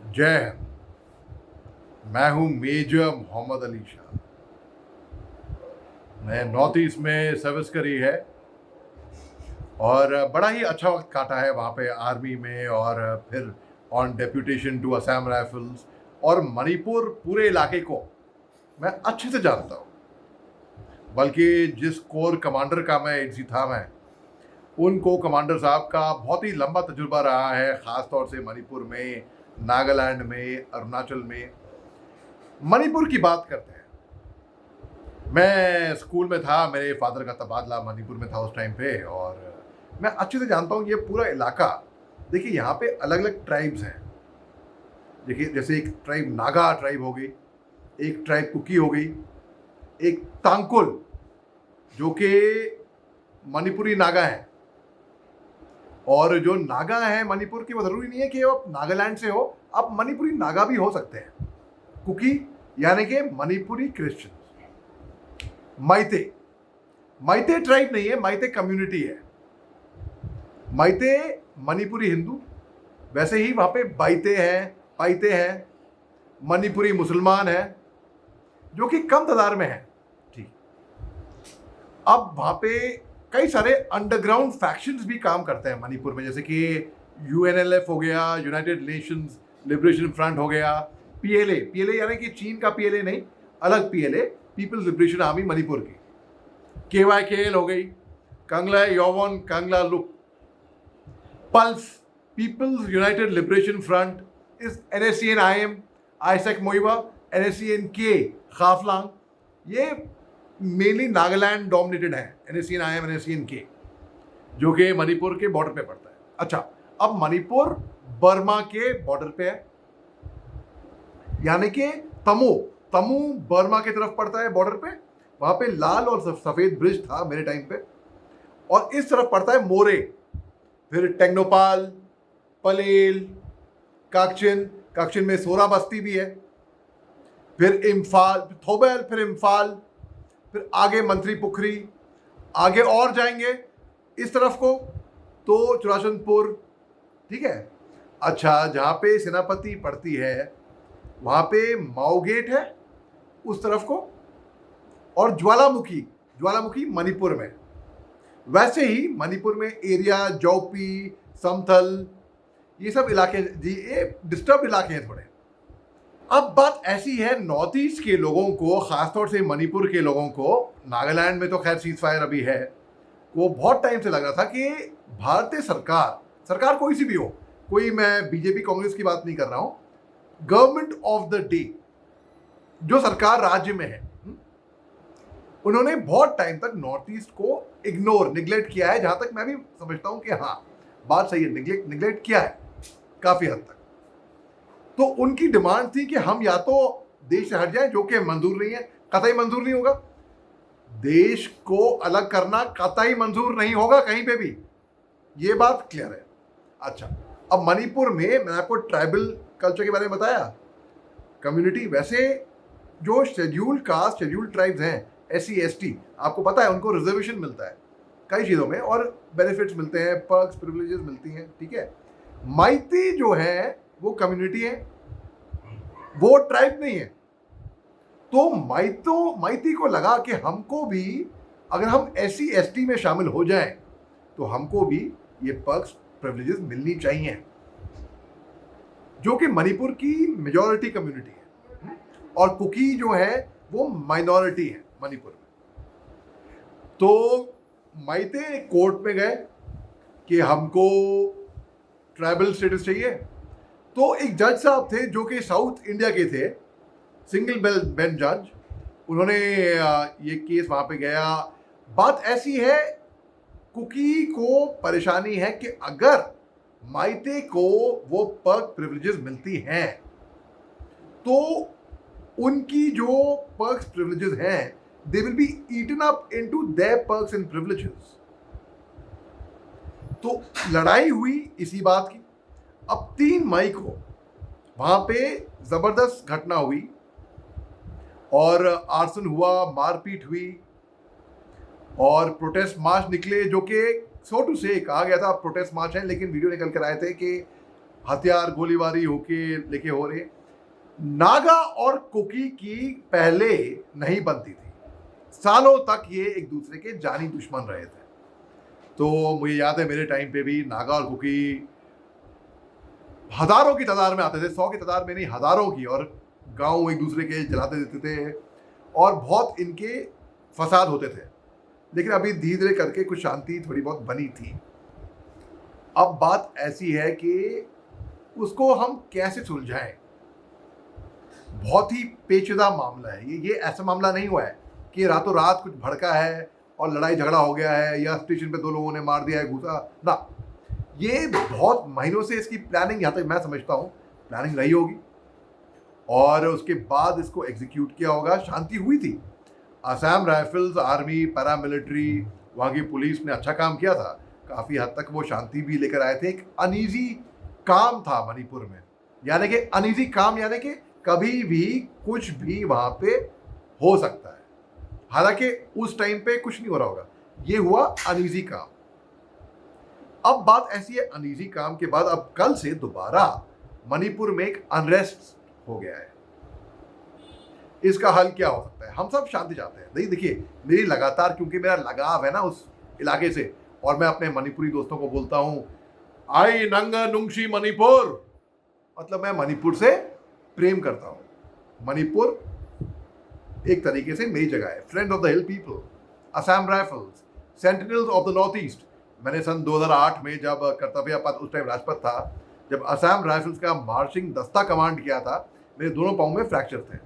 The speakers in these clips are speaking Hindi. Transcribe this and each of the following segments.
जय हिंद। मैं हूं मेजर मोहम्मद अली शाह। मैं नॉर्थ ईस्ट में सर्विस करी है और बड़ा ही अच्छा वक्त काटा है वहाँ पे आर्मी में, और फिर on deputation to Assam Rifles. और मणिपुर पूरे इलाके को मैं अच्छे से जानता हूँ, बल्कि जिस कोर कमांडर का मैं एडसी था, मैं उनको कमांडर साहब का बहुत ही लंबा तजुर्बा रहा है, ख़ास तौर से मणिपुर में, नागालैंड में, अरुणाचल में। मणिपुर की बात करते हैं। मैं स्कूल में था, मेरे फादर का तबादला मणिपुर में था उस टाइम पे, और मैं अच्छे से जानता हूँ ये पूरा इलाका। देखिए, यहाँ पे अलग अलग ट्राइब्स हैं। देखिए, जैसे एक ट्राइब नागा ट्राइब हो गई, एक ट्राइब कुकी हो गई, एक तांकुल जो कि मणिपुरी नागा है। और जो नागा है मणिपुर की, वो ज़रूरी नहीं है कि आप नागालैंड से हो, आप मणिपुरी नागा भी हो सकते हैं। कुकी यानी कि मणिपुरी क्रिश्चियन। माइते, माइते ट्राइब नहीं है, माइते कम्युनिटी है। माइते मणिपुरी हिंदू, वैसे ही वहाँ पे बाइते हैं, पाइते हैं, मणिपुरी मुसलमान हैं, जो कि कम तादाद में है। ठीक। अब वहाँ पे कई सारे अंडरग्राउंड फैक्शंस भी काम करते हैं मणिपुर में, जैसे कि यूएनएलएफ हो गया, यूनाइटेड नेशंस लिबरेशन फ्रंट हो गया, पीएलए। पीएलए यानी कि चीन का पीएलए नहीं, अलग PLA, people's liberation army Manipur की। केवाईकेएल हो गई, Kangla Yawol Kangla Lup. Plus, people's united liberation front, इस NSCN-IM, आइसैक मोइवा, NSCN-K खाफलांग, ये मेनली नागालैंड डोमिनेटेड है। NSCN-IM, NSCN-K जो कि मणिपुर के बॉर्डर पे पड़ता है। अच्छा, अब मणिपुर बर्मा के बॉर्डर पे है, यानी कि तमू तमू बर्मा की तरफ पड़ता है बॉर्डर पे। वहां पे लाल और सफेद ब्रिज था मेरे टाइम पे। और इस तरफ पड़ता है मोरे, फिर टेक्नोपाल, पलेल, काक्चिन। काक्चिन में सोरा बस्ती भी है, फिर इम्फाल, थोबैल, फिर इम्फाल, फिर आगे मंत्री पुखरी। आगे और जाएंगे इस तरफ को तो चुराचंदपुर। ठीक है। अच्छा, जहाँ पे सेनापति पड़ती है वहाँ पे माओ गेट है उस तरफ को, और ज्वालामुखी, ज्वालामुखी मणिपुर में। वैसे ही मणिपुर में एरिया, जौपी, समथल, ये सब इलाके जी, ये डिस्टर्ब इलाके हैं थोड़े। अब बात ऐसी है, नॉर्थ ईस्ट के लोगों को, खासतौर से मणिपुर के लोगों को, नागालैंड में तो खैर सीज फायर अभी है, वो बहुत टाइम से लग रहा था कि भारतीय सरकार, सरकार कोई सी भी हो, कोई, मैं बीजेपी कांग्रेस की बात नहीं कर रहा हूं, गवर्नमेंट ऑफ द डे, जो सरकार राज्य में है, उन्होंने बहुत टाइम तक नॉर्थ ईस्ट को इग्नोर, निगलेक्ट किया है। जहां तक मैं भी समझता हूं कि हाँ, बात सही है, निगलेक्ट किया है काफी हद तक। तो उनकी डिमांड थी कि हम या तो देश से हट जाएं, जो कि मंजूर नहीं है, कतई मंजूर नहीं होगा। देश को अलग करना कतई मंजूर नहीं होगा कहीं पे भी, ये बात क्लियर है। अच्छा, अब मणिपुर में मैंने आपको ट्राइबल कल्चर के बारे में बताया, कम्युनिटी। वैसे जो शेड्यूल्ड कास्ट, शेड्यूल्ड ट्राइब्स हैं, SC ST, आपको पता है उनको रिजर्वेशन मिलता है कई चीज़ों में, और बेनिफिट्स मिलते हैं, पर्क्स, प्रिविलेजेस मिलती हैं। ठीक है। माइती जो है वो कम्युनिटी है, वो ट्राइब नहीं है। तो माइती को लगा कि हमको भी, अगर हम SC ST में शामिल हो जाएं, तो हमको भी ये पर्क्स, प्रिविलेजेस मिलनी चाहिए, जो कि मणिपुर की मेजॉरिटी कम्युनिटी है, और कुकी जो है वो माइनॉरिटी है मणिपुर में। तो माइते कोर्ट में गए कि हमको ट्राइबल स्टेटस चाहिए। तो एक जज साहब थे जो कि साउथ इंडिया के थे, सिंगल बेंच जज। उन्होंने ये केस वहाँ पे गया। बात ऐसी है, कुकी को परेशानी है कि अगर माइते को वो पर्क प्रिविलेजेस मिलती हैं, तो उनकी जो पर्क्स प्रिविलेजेस हैं, they will be eaten up into their perks and privileges. तो लड़ाई हुई इसी बात की। अब 3 मई को वहां पे जबरदस्त घटना हुई और आर्सन हुआ, मारपीट हुई, और प्रोटेस्ट मार्च निकले, जो कि सो टू से कहा गया था प्रोटेस्ट मार्च है, लेकिन वीडियो निकल कर आए थे कि हथियार गोलीबारी होके लेके हो रही है। नागा और कुकी की पहले नहीं बनती थी, सालों तक ये एक दूसरे के जानी दुश्मन रहे थे। तो मुझे याद है मेरे टाइम पे भी नागा और कुकी हजारों की तादाद में आते थे, 100 की तादाद में नहीं, हजारों की, और गांव एक दूसरे के जलाते देते थे और बहुत इनके फसाद होते थे। लेकिन अभी धीरे धीरे करके कुछ शांति थोड़ी बहुत बनी थी। अब बात ऐसी है कि उसको हम कैसे सुलझाएं। बहुत ही पेचीदा मामला है ये ऐसा मामला नहीं हुआ है कि रातों रात कुछ भड़का है और लड़ाई झगड़ा हो गया है या स्टेशन पे 2 लोगों ने मार दिया है घुसा ना। ये बहुत महीनों से इसकी प्लानिंग, यहाँ तक मैं समझता हूँ प्लानिंग रही होगी और उसके बाद इसको एग्जीक्यूट किया होगा। शांति हुई थी, असम राइफल्स, आर्मी, पैरामिलिट्री, वहाँ की पुलिस ने अच्छा काम किया था, काफ़ी हद तक वो शांति भी लेकर आए थे। एक अनईजी काम था मणिपुर में, यानी कि अनईजी काम यानी कि कभी भी कुछ भी वहाँ पे हो सकता है। हालांकि उस टाइम पे कुछ नहीं हो रहा होगा, ये हुआ अनईजी काम। अब बात ऐसी है, अनईजी काम के बाद अब कल से दोबारा मणिपुर में एक अनरेस्ट हो गया है। इसका हल क्या हो सकता है? हम सब शांति चाहते हैं। नहीं देखिए, मेरी लगातार, क्योंकि मेरा लगाव है ना उस इलाके से, और मैं अपने मणिपुरी दोस्तों को बोलता हूं आई नंगा नुंगशी मणिपुर, मतलब मैं मणिपुर से प्रेम करता हूं। मणिपुर एक तरीके से मेरी जगह है। Friend of the hill people, Assam rifles, sentinels of the north east. मैंने सन 2008 में जब कर्तव्य पथ, उस टाइम राजपथ था, जब असम राइफल्स का मार्चिंग दस्ता कमांड किया था, मेरे दोनों पाँव में फ्रैक्चर थे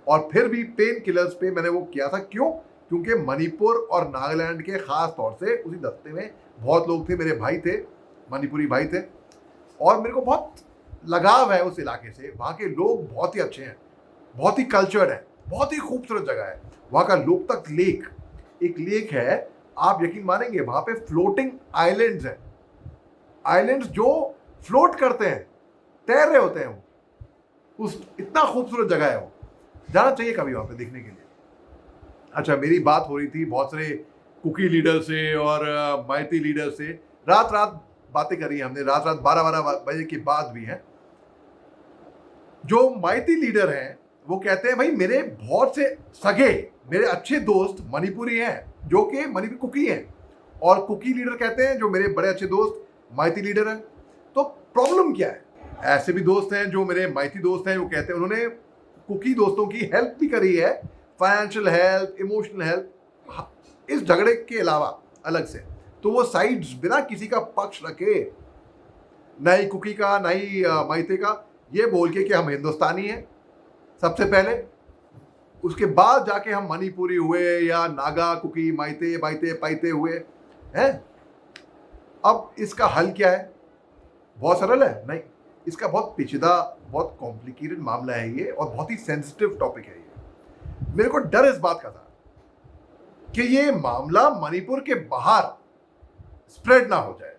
और फिर भी पेन किलर्स पे मैंने वो किया था। क्यों? क्योंकि मणिपुर और नागालैंड के खास तौर से उसी दस्ते में बहुत लोग थे, मेरे भाई थे, मणिपुरी भाई थे, और मेरे को बहुत लगाव है उस इलाके से। वहाँ के लोग बहुत ही अच्छे हैं, बहुत ही कल्चर्ड है, बहुत ही खूबसूरत जगह है। वहाँ का लोकतक लेक, एक लेक है, आप यकीन मानेंगे, वहाँ पे फ्लोटिंग आइलैंड्स हैं, आइलैंड्स जो फ्लोट करते हैं, तैर रहे होते हैं वो। उस इतना खूबसूरत जगह है वो, जाना चाहिए कभी वहाँ पे देखने के लिए। अच्छा, मेरी बात हो रही थी बहुत सारे कुकी लीडर से और माइती लीडर से, रात रात बातें करी हमने, रात रात 12-12 बजे के बाद भी हैं। जो माइती लीडर हैं वो कहते हैं भाई मेरे बहुत से सगे, मेरे अच्छे दोस्त मणिपुरी हैं जो कि मणिपुरी कुकी हैं, और कुकी लीडर कहते हैं जो मेरे बड़े अच्छे दोस्त माइती लीडर हैं। तो प्रॉब्लम क्या है? ऐसे भी दोस्त हैं जो मेरे माइती दोस्त हैं, वो कहते हैं उन्होंने कुकी दोस्तों की हेल्प भी करी है, फाइनेंशियल हेल्प, इमोशनल हेल्प, इस झगड़े के अलावा अलग से। तो वो साइड्स बिना किसी का पक्ष रखे, ना ही कुकी का ना ही माइते का, ये बोल के कि हम हिंदुस्तानी हैं सबसे पहले, उसके बाद जाके हम मणिपुरी हुए या नागा, कुकी, माइते, बाइते, पाइते हुए हैं। अब इसका हल क्या है? बहुत सरल है? नहीं, इसका बहुत पेचीदा, बहुत कॉम्प्लिकेटेड मामला है ये, और बहुत ही सेंसिटिव टॉपिक है ये। मेरे को डर इस बात का था कि ये मामला मणिपुर के बाहर स्प्रेड ना हो जाए,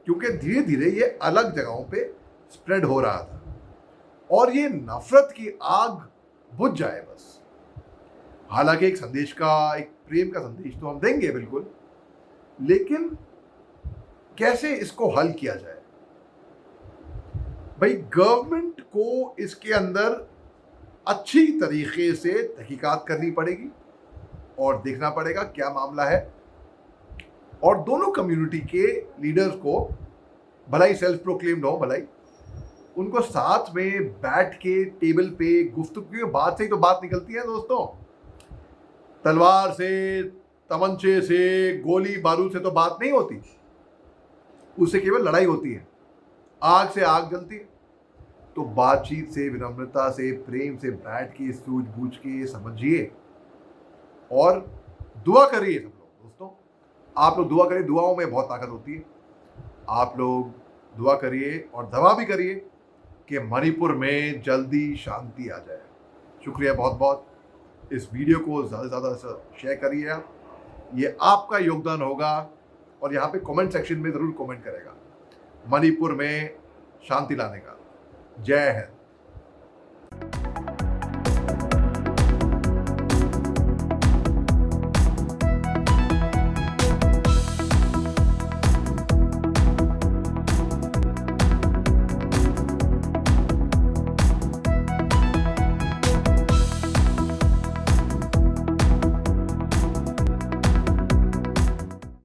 क्योंकि धीरे धीरे ये अलग जगहों पे स्प्रेड हो रहा था, और ये नफरत की आग बुझ जाए बस। हालांकि एक संदेश का, एक प्रेम का संदेश तो हम देंगे बिल्कुल, लेकिन कैसे इसको हल किया जाए? भाई गवर्नमेंट को इसके अंदर अच्छी तरीके से तहकीकात करनी पड़ेगी और देखना पड़ेगा क्या मामला है, और दोनों कम्युनिटी के लीडर्स को, भलाई सेल्फ प्रोक्लेम्ड हो, भलाई उनको साथ में बैठ के टेबल पे गुफ्तगू, बात से ही तो बात निकलती है दोस्तों। तलवार से, तमंचे से, गोली बारूद से तो बात नहीं होती, उससे केवल लड़ाई होती है, आग से आग जलती है। तो बातचीत से, विनम्रता से, प्रेम से बैठ के सूझबूझ के समझिए और दुआ करिए सब लोग। दोस्तों, आप लोग दुआ करिए, दुआओं में बहुत ताकत होती है। आप लोग दुआ करिए और दवा भी करिए कि मणिपुर में जल्दी शांति आ जाए। शुक्रिया बहुत बहुत। इस वीडियो को ज़्यादा से ज़्यादा शेयर करिए, ये आपका योगदान होगा, और यहाँ पे कमेंट सेक्शन में ज़रूर कमेंट करेगा मणिपुर में शांति लाने का। जय हिंद।